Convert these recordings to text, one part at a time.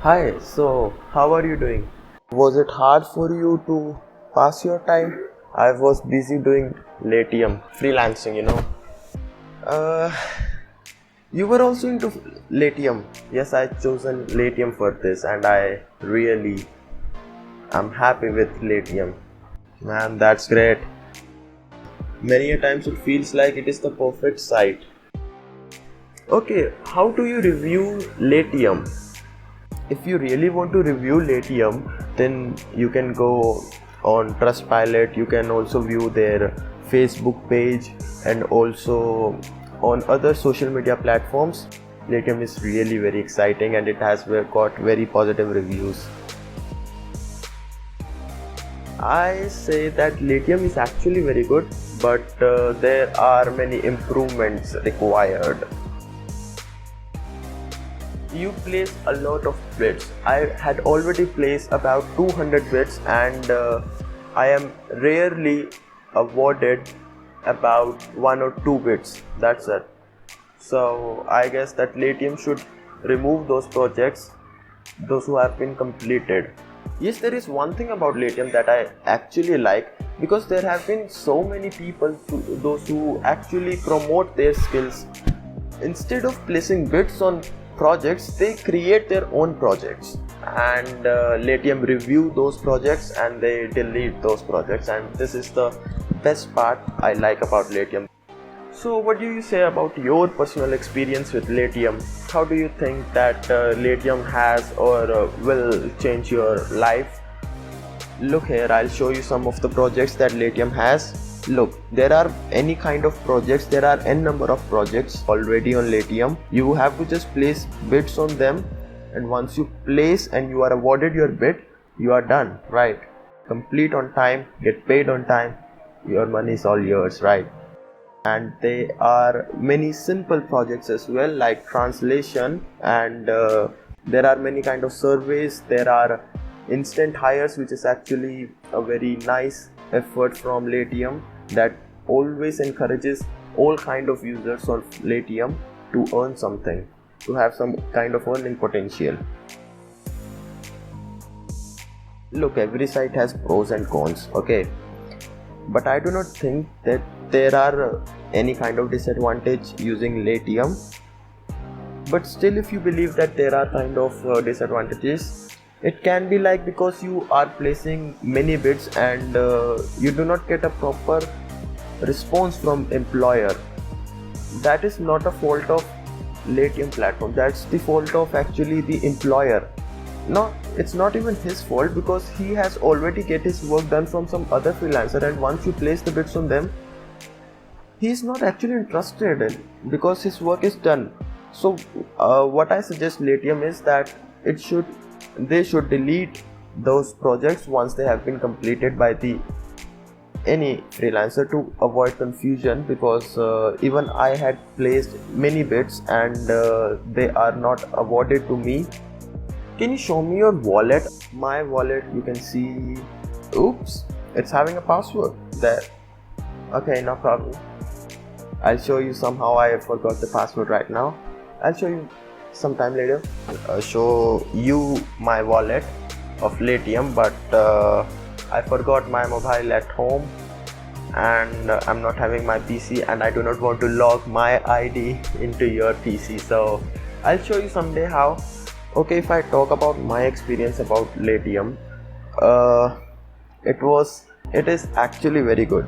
Hi, so how are you doing? Was it hard for you to pass your time? I was busy doing Latium, freelancing. Uh, you were also into Latium. Yes, I chosen Latium for this and I really am happy with Latium. Man, that's great. Many a times it feels like it is the perfect site. Okay, how do you review Latium? If you really want to review Latium, then you can go on Trustpilot. You can also view their Facebook page and also on other social media platforms. Latium is really very exciting and it has got very positive reviews. I say that Latium is actually very good, but there are many improvements required. You place a lot of bits. I had already placed about 200 bits and I am rarely awarded about 1 or 2 bits. That's it. So I guess that Latium should remove those projects, those who have been completed. Yes, there is one thing about Latium that I actually like, because there have been so many people, those who actually promote their skills. Instead of placing bids on projects, they create their own projects and Latium review those projects and they delete those projects, and this is the best part I like about Latium. So what do you say about your personal experience with Latium? How do you think that Latium has or will change your life? Look here, I'll show you some of the projects that Latium has. Look, there are any kind of projects, there are n number of projects already on Latium. You have to just place bids on them, and once you place and you are awarded your bid, you are done, right? Complete on time, get paid on time, your money is all yours, right? And there are many simple projects as well, like translation, and there are many kind of surveys. There are instant hires, which is actually a very nice effort from Latium that always encourages all kind of users of Latium to earn something, to have some kind of earning potential. Look, every site has pros and cons, okay, but I do not think that there are any kind of disadvantage using Latium. But still, if you believe that there are kind of disadvantages, it can be like because you are placing many bids and you do not get a proper response from employer. That is not a fault of Latium platform, that's the fault of actually the employer. No, it's not even his fault, because he has already get his work done from some other freelancer, and once you place the bids on them, he is not actually interested in, because his work is done. So what I suggest Latium is that they should delete those projects once they have been completed by the any freelancer, to avoid confusion, because even I had placed many bids and they are not awarded to me. Can you show me your wallet? My wallet, you can see, oops, it's having a password there. Okay, no problem. I'll show you. Somehow I forgot the password right now. I'll show you sometime later. Show you my wallet of Latium, but I forgot my mobile at home and I'm not having my PC, and I do not want to log my ID into your PC, so I'll show you someday how. Okay, if I talk about my experience about Latium, uh, it is actually very good.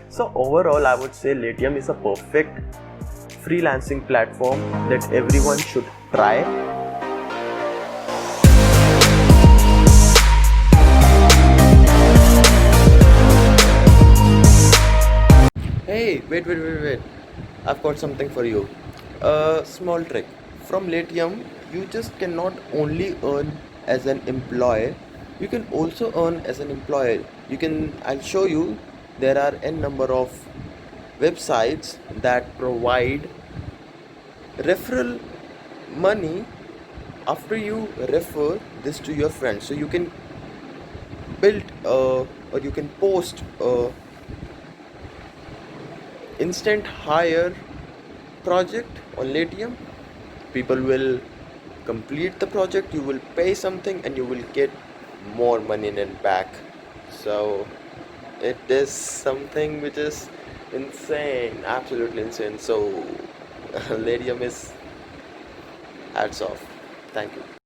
So overall, I would say Latium is a perfect freelancing platform that everyone should try. Hey, wait. I've got something for you. A small trick. From Latium, you just cannot only earn as an employee, you can also earn as an employer. I'll show you, there are n number of websites that provide referral money after you refer this to your friends. So you can build or you can post a instant hire project on Latium. People will complete the project you will pay something and you will get more money in it back. So it is something which is insane, absolutely insane. So Ladium is hats off. Thank you.